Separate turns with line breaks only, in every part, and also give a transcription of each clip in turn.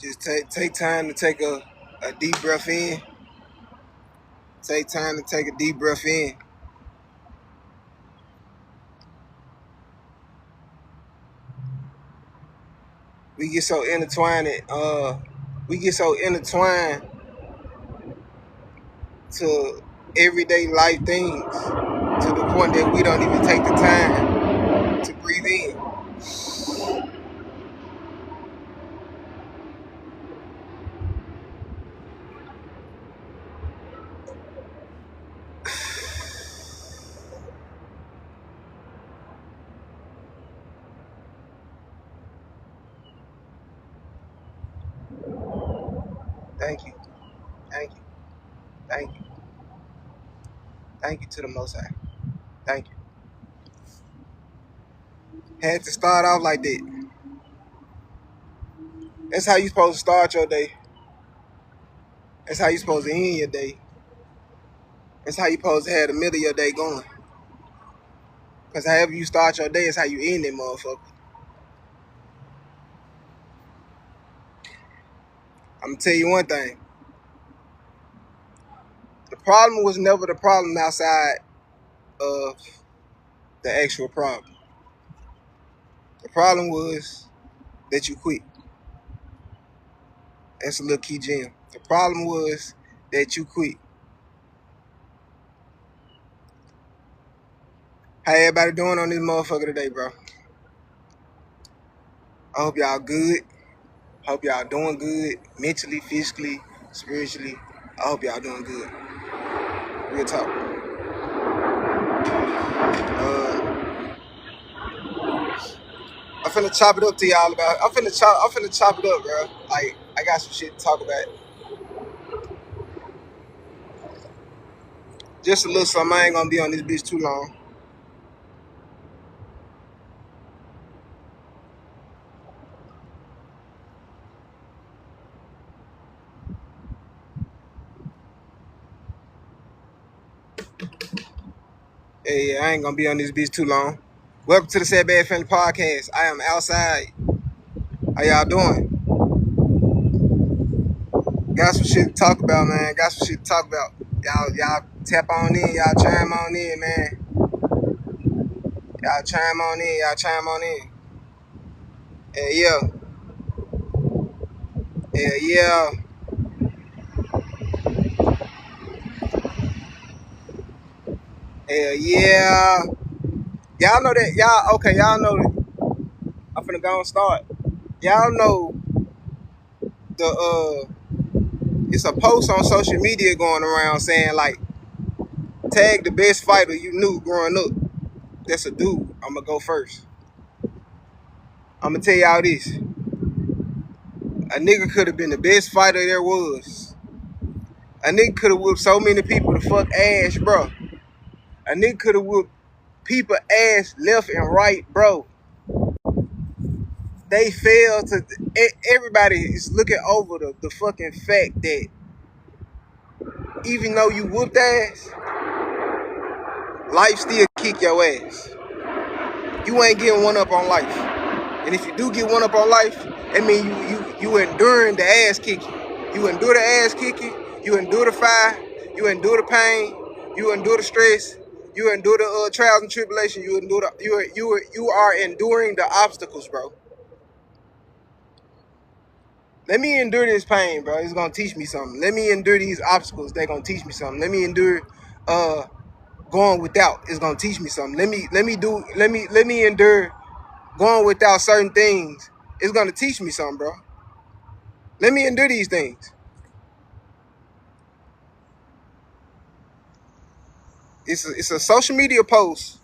Just take time to take a deep breath in. Take time to take a deep breath in. We get so intertwined. We get so intertwined to everyday life things to the point that we don't even take the time to breathe in. Thank you, thank you, thank you, thank you to the Most High. Thank you. Had to start off like that. That's how you supposed to start your day. That's how you supposed to end your day. That's how you supposed to have the middle of your day going. Cause however you start your day is how you end it, motherfucker. I'm gonna tell you one thing. The problem was never the problem outside of the actual problem. The problem was that you quit. That's a little key gem. The problem was that you quit. How everybody doing on this motherfucker today, bro? I hope y'all good. Hope y'all doing good mentally, physically, spiritually. I hope y'all doing good. Real talk. I'm finna chop it up to y'all about. I'm finna chop it up, bro. Like I got some shit to talk about. Just a little something. I ain't gonna be on this bitch too long. Hey, I ain't gonna be on this bitch too long. Welcome to the Sad Bad Family Podcast. I am outside. How y'all doing? Got some shit to talk about, man. Got some shit to talk about. Y'all tap on in. Y'all chime on in, man. Y'all chime on in. Y'all chime on in. Hey, yeah. Hey, yeah. Hell yeah. Y'all know that. Y'all know that. I'm finna go and start. Y'all know the it's a post on social media going around saying like tag the best fighter you knew growing up. That's a dude. I'ma go first. I'ma tell y'all this. A nigga could have been the best fighter there was. A nigga could have whooped so many people to fuck ass, bro. A nigga could have whooped people ass left and right, bro. They fail to. Everybody is looking over the fucking fact that even though you whooped ass, life still kick your ass. You ain't getting one up on life. And if you do get one up on life, that means you enduring the ass kicking. You endure the ass kicking. You endure the fire. You endure the pain. You endure the stress. You endure the trials and tribulation. You endure you are enduring the obstacles, bro. Let me endure this pain, bro. It's gonna teach me something. Let me endure these obstacles. They're gonna teach me something. Let me endure going without. It's gonna teach me something. Let me endure going without certain things. It's gonna teach me something, bro. Let me endure these things. It's a social media post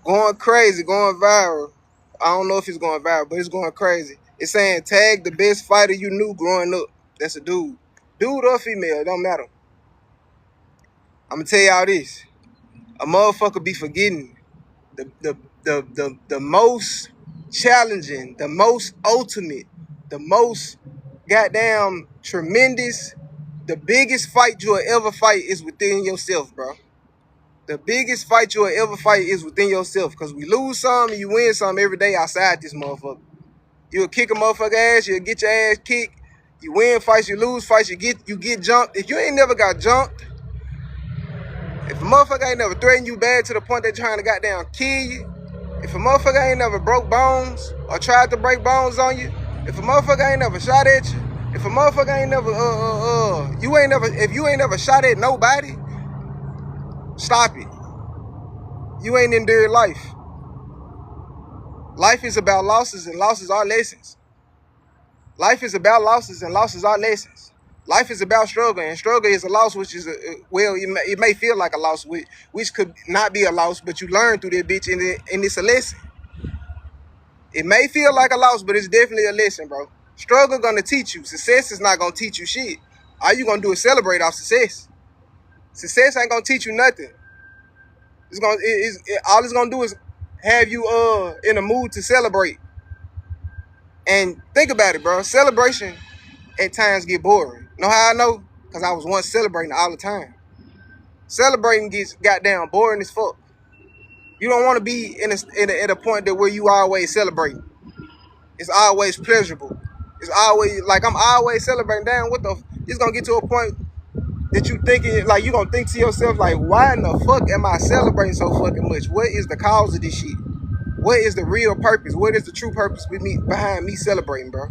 going crazy, going viral. I don't know if it's going viral, but it's going crazy. It's saying tag the best fighter you knew growing up. That's a dude. Dude or female, it don't matter. I'm gonna tell y'all this. A motherfucker be forgetting the most challenging, the most ultimate, the most goddamn tremendous, the biggest fight you'll ever fight is within yourself, bro. The biggest fight you'll ever fight is within yourself. Cause we lose some and you win some every day outside this motherfucker. You'll kick a motherfucker ass, you'll get your ass kicked. You win fights, you lose fights, you get jumped. If you ain't never got jumped, if a motherfucker ain't never threatened you bad to the point they're trying to goddamn kill you, if a motherfucker ain't never broke bones or tried to break bones on you, if a motherfucker ain't never shot at you, if a motherfucker ain't never if you ain't never shot at nobody, stop it. You ain't endured life. Life is about losses, and losses are lessons. Life is about losses, and losses are lessons. Life is about struggle, and struggle is a loss, which is it may feel like a loss, which could not be a loss, but you learn through that bitch, and it's a lesson. It may feel like a loss, but it's definitely a lesson, bro. Struggle gonna teach you. Success is not gonna teach you shit. All you gonna do is celebrate off success. Success ain't gonna teach you nothing. All it's gonna do is have you in a mood to celebrate. And think about it, bro. Celebration at times get boring. Know how I know? Because I was once celebrating all the time. Celebrating gets goddamn boring as fuck. You don't want to be at a point that where you always celebrating. It's always pleasurable. It's always like I'm always celebrating. Damn, it's gonna get to a point that you thinking like you gonna think to yourself like, why in the fuck am I celebrating so fucking much? What is the cause of this shit? What is the real purpose? What is the true purpose behind me celebrating, bro?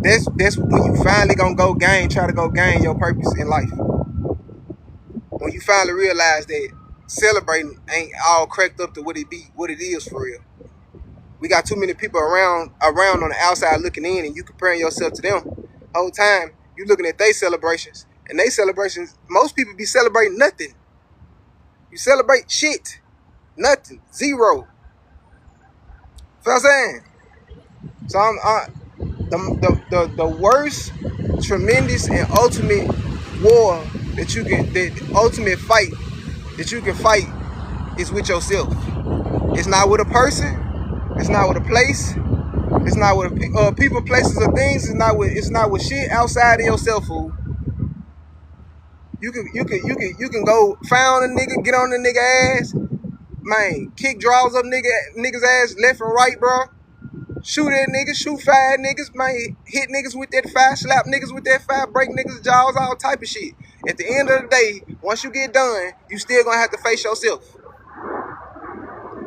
That's when you finally gonna try to go gain your purpose in life. When you finally realize that celebrating ain't all cracked up to what it is for real. We got too many people around on the outside looking in, and you comparing yourself to them. Whole time you looking at their celebrations, and they celebrations, most people be celebrating nothing. You celebrate shit, nothing, zero. Feel what I'm saying? So the worst, tremendous, and ultimate war the ultimate fight that you can fight is with yourself. It's not with a person. It's not with a place. It's not with people, places, or things. It's not with shit outside of yourself, fool. You can go find a nigga, get on the nigga ass, man, kick draws up niggas ass left and right, bro. Shoot at niggas, shoot five niggas, man, hit niggas with that fire, slap niggas with that fire, break niggas' jaws, all type of shit. At the end of the day, once you get done, you still gonna have to face yourself.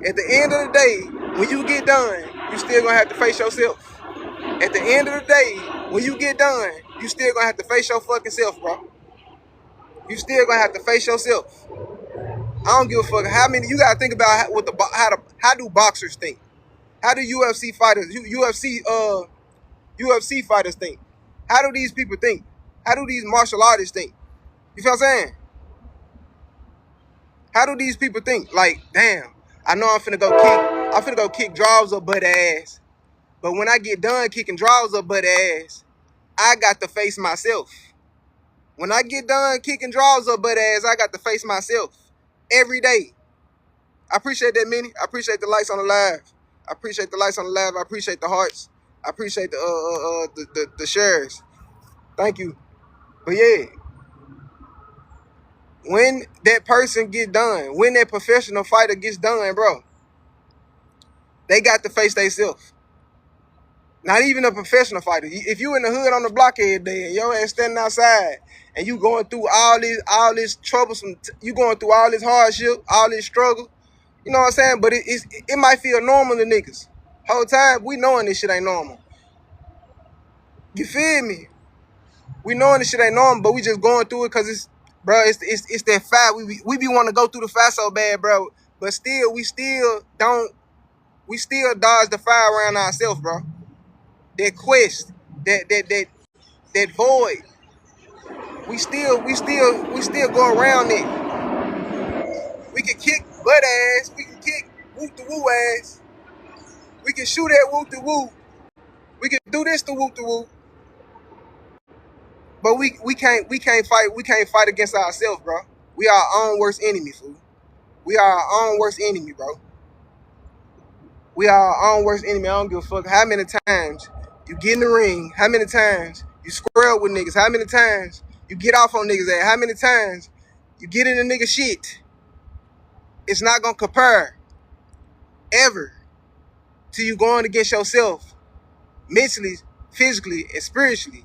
At the end of the day, when you get done, you still gonna have to face yourself. At the end of the day, when you get done, you still gonna have to face your fucking self, bro. You still gonna have to face yourself. I don't give a fuck how many. You gotta think about how do boxers think? How do UFC fighters think? How do these people think? How do these martial artists think? You feel what I'm saying? How do these people think? Like, damn, I know I'm finna go kick draws up butt ass. But when I get done kicking draws up butt ass, I got to face myself. When I get done kicking draws up butt ass, I got to face myself every day. I appreciate that, Minnie. I appreciate the likes on the live. I appreciate the likes on the live. I appreciate the hearts. I appreciate the shares. Thank you. But yeah, when that person get done, when that professional fighter gets done, bro, they got to face themselves. Not even a professional fighter. If you in the hood on the block every day and your ass standing outside and you going through all this troublesome, you going through all this hardship, all this struggle, you know what I'm saying? But it might feel normal to niggas. Whole time we knowing this shit ain't normal. You feel me? We knowing this shit ain't normal, but we just going through it because it's that fire. We be want to go through the fire so bad, bro. But still, we still dodge the fire around ourselves, bro. That quest, that void. We still go around it. We can kick butt ass. We can kick whoop the woo ass. We can shoot at whoop the woo. We can do this to whoop the woo. But we can't fight against ourselves, bro. We are our own worst enemy, fool. We are our own worst enemy, bro. We are our own worst enemy. I don't give a fuck how many times you get in the ring, how many times you square up with niggas, how many times you get off on niggas' ass, how many times you get in the nigga shit. It's not gonna compare. Ever. till you going against yourself mentally, physically, and spiritually.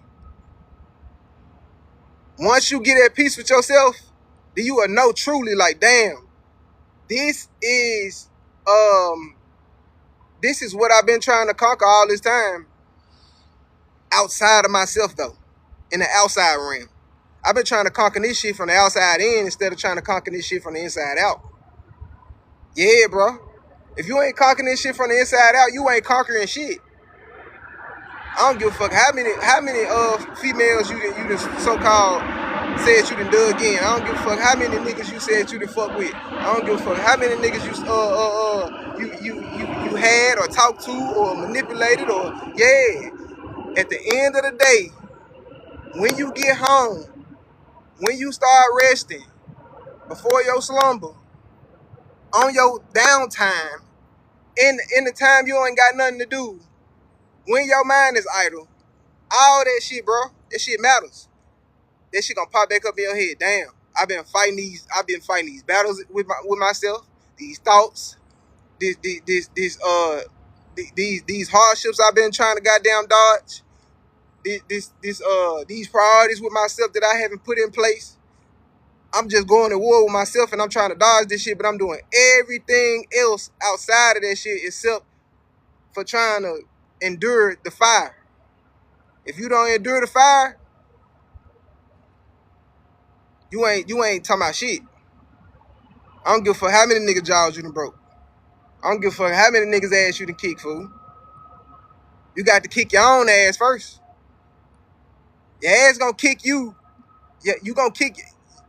Once you get at peace with yourself, then you will know truly, like, damn, this is what I've been trying to conquer all this time outside of myself, though, in the outside realm. I've been trying to conquer this shit from the outside in instead of trying to conquer this shit from the inside out. Yeah, bro. If you ain't conquering this shit from the inside out, you ain't conquering shit. I don't give a fuck how many females you done so-called said you done dug in. I don't give a fuck how many niggas you said you done fuck with. I don't give a fuck how many niggas you had or talked to or manipulated or yeah. At the end of the day, when you get home, when you start resting, before your slumber, on your downtime, in the time you ain't got nothing to do, when your mind is idle, all that shit, bro, that shit matters. That shit gonna pop back up in your head. Damn, I've been fighting these battles with myself, these thoughts, these hardships I've been trying to goddamn dodge. These priorities with myself that I haven't put in place. I'm just going to war with myself and I'm trying to dodge this shit, but I'm doing everything else outside of that shit except for trying to endure the fire. If you don't endure the fire, you ain't talking about shit. I don't give a fuck how many niggas jaws you done broke. I don't give a fuck how many niggas ass you done kick, fool. You got to kick your own ass first. Your ass gonna kick you. Yeah, you gonna kick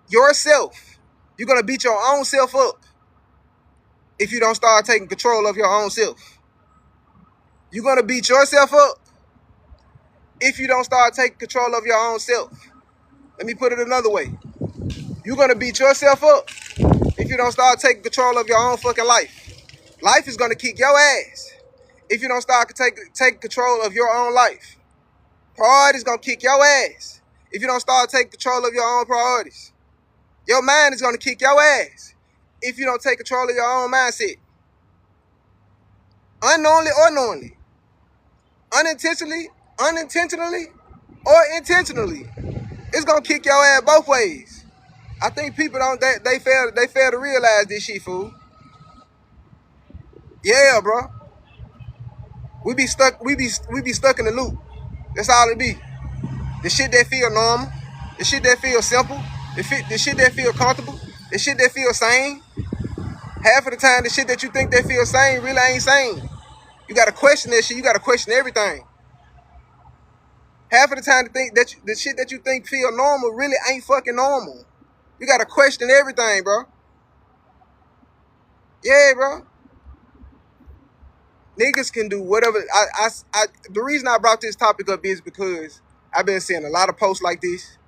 yourself. You're gonna beat your own self up if you don't start taking control of your own self. You're gonna beat yourself up if you don't start taking control of your own self. Let me put it another way. You're gonna beat yourself up if you don't start taking control of your own fucking life. Life is gonna kick your ass if you don't start take control of your own life. Priorities gonna kick your ass if you don't start taking control of your own priorities. Your mind is gonna kick your ass if you don't take control of your own mindset. Unknowingly or knowingly. Unintentionally, or intentionally. It's gonna kick your ass both ways. I think people they fail to realize this shit, fool. Yeah, bro. We be stuck in the loop. That's all it be. The shit that feel normal, the shit that feel simple, the shit that feel comfortable, the shit that feel sane. Half of the time, the shit that you think that feel sane really ain't sane. You gotta question that shit. You gotta question everything. Half of the time, the shit that you think feel normal really ain't fucking normal. You gotta question everything, bro. Yeah, bro. Niggas can do whatever. The reason I brought this topic up is because I've been seeing a lot of posts like this,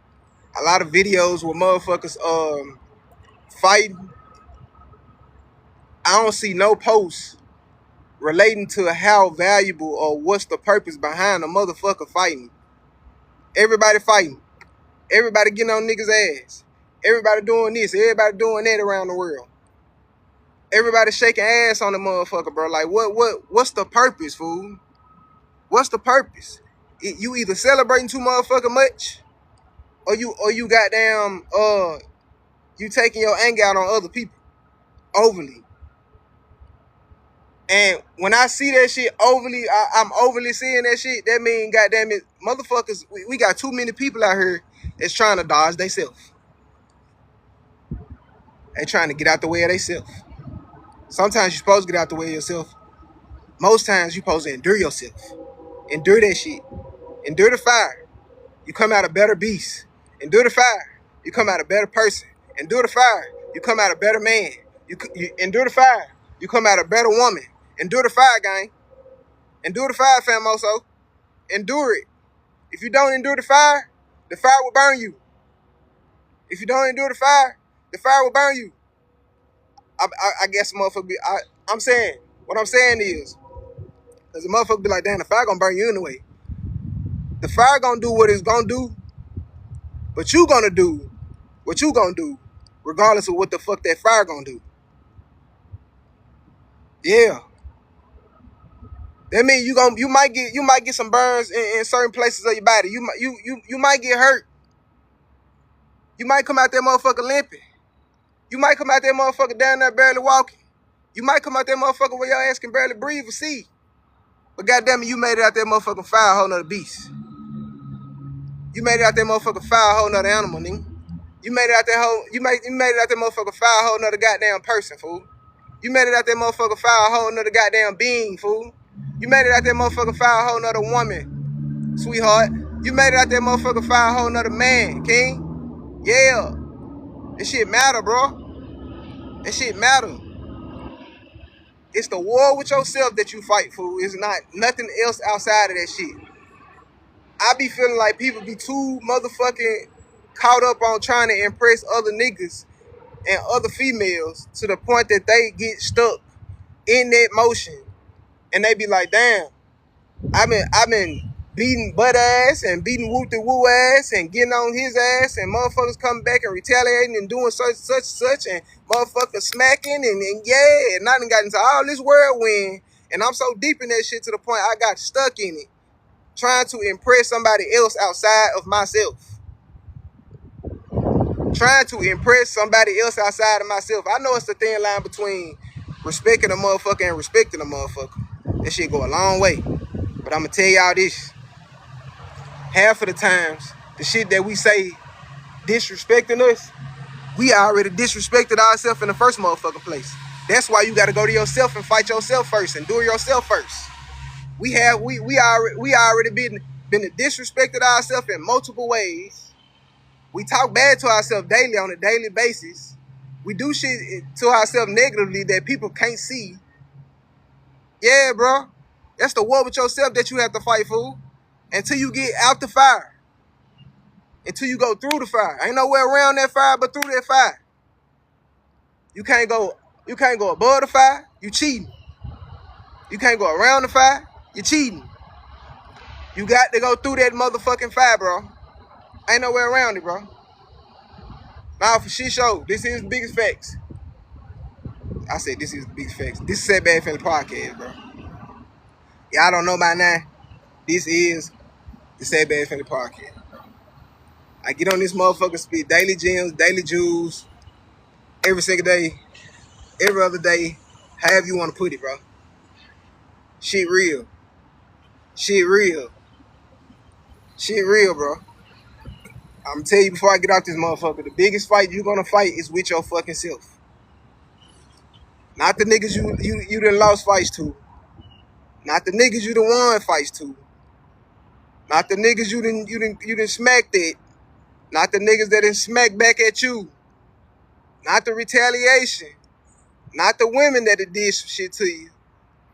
a lot of videos where motherfuckers fighting. I don't see no posts relating to how valuable or what's the purpose behind a motherfucker fighting. Everybody fighting. Everybody getting on niggas' ass. Everybody doing this. Everybody doing that around the world. Everybody shaking ass on the motherfucker, bro. Like, what's the purpose, fool? What's the purpose? You either celebrating too motherfucking much, or you goddamn you taking your anger out on other people overly. And when I see that shit overly, I'm overly seeing that shit. That mean, goddamn it, motherfuckers, we got too many people out here that's trying to dodge themselves. They trying to get out the way of themselves. Sometimes you're supposed to get out the way of yourself. Most times you're supposed to endure yourself. Endure that shit. Endure the fire. You come out a better beast. Endure the fire. You come out a better person. Endure the fire. You come out a better man. You endure the fire. You come out a better woman. Endure the fire, gang. Endure the fire, famoso. Endure it. If you don't endure the fire will burn you. If you don't endure the fire will burn you. I guess motherfucker be, I'm saying, what I'm saying is, because the motherfucker be like, damn, the fire gonna burn you anyway. The fire gonna do what it's gonna do, but you gonna do what you gonna do, regardless of what the fuck that fire gonna do. Yeah. That means you might get some burns in certain places of your body. You might get hurt. You might come out that motherfucker limping. You might come out that motherfucker down there barely walking. You might come out that motherfucker where your ass can barely breathe or see. But goddamn it, you made it out that motherfucking fire, a whole nother beast. You made it out that motherfucking fire, a whole nother animal, nigga. You made it out that motherfucker fire, a whole nother goddamn person, fool. You made it out that motherfucker fire, a whole nother goddamn being, fool. You made it out that motherfucker fire, a whole nother woman, sweetheart. You made it out that motherfucker fire, a whole nother man, king. Yeah. This shit matter, bro. This shit matter. It's the war with yourself that you fight, fool. It's not nothing else outside of that shit. I be feeling like people be too motherfucking caught up on trying to impress other niggas and other females to the point that they get stuck in that motion. And they be like, damn, I've been beating butt ass and beating woo ass and getting on his ass, and motherfuckers coming back and retaliating and doing such and motherfuckers smacking and yeah, and I done got into all this whirlwind, and I'm so deep in that shit to the point I got stuck in it, trying to impress somebody else outside of myself. Trying to impress somebody else outside of myself. I know it's the thin line between respecting a motherfucker and respecting a motherfucker. That shit go a long way. But I'm gonna tell y'all this. Half of the times, the shit that we say disrespecting us, we already disrespected ourselves in the first motherfucking place. That's why you gotta go to yourself and fight yourself first and do it yourself first. We already been disrespected ourselves in multiple ways. We talk bad to ourselves daily on a daily basis. We do shit to ourselves negatively that people can't see. Yeah, bro. That's the war with yourself that you have to fight, fool. Until you get out the fire. Until you go through the fire. Ain't nowhere around that fire but through that fire. You can't go above the fire, you cheating. You can't go around the fire, you cheating. You got to go through that motherfucking fire, bro. Ain't nowhere around it, bro. Now for shit show, this is the biggest facts. I said this is the biggest facts. This is Sad Bad Family Podcast, bro. Y'all don't know by now. This is the Sad Bad Family Podcast. I get on this motherfucker, spit daily gems, daily jewels, every single day, every other day, however you want to put it, bro. Shit real. Shit real. Shit real, bro. I'm gonna tell you before I get out this motherfucker, the biggest fight you're gonna fight is with your fucking self. Not the niggas you done lost fights to. Not the niggas you done won fights to. Not the niggas you done smacked at. Not the niggas that done smacked back at you. Not the retaliation. Not the women that did some shit to you.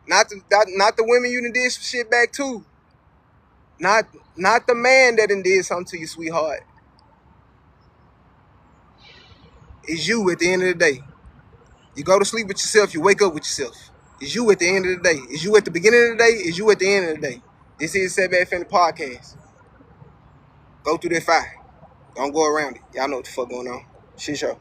Not the women you done did some shit back to. Not the man that done did something to you, sweetheart. It's you at the end of the day. You go to sleep with yourself, you wake up with yourself. It's you at the end of the day. It's you at the beginning of the day, it's you at the end of the day. This is Sad Bad Family Podcast. Go through that fire. Don't go around it. Y'all know what the fuck going on. Shit show.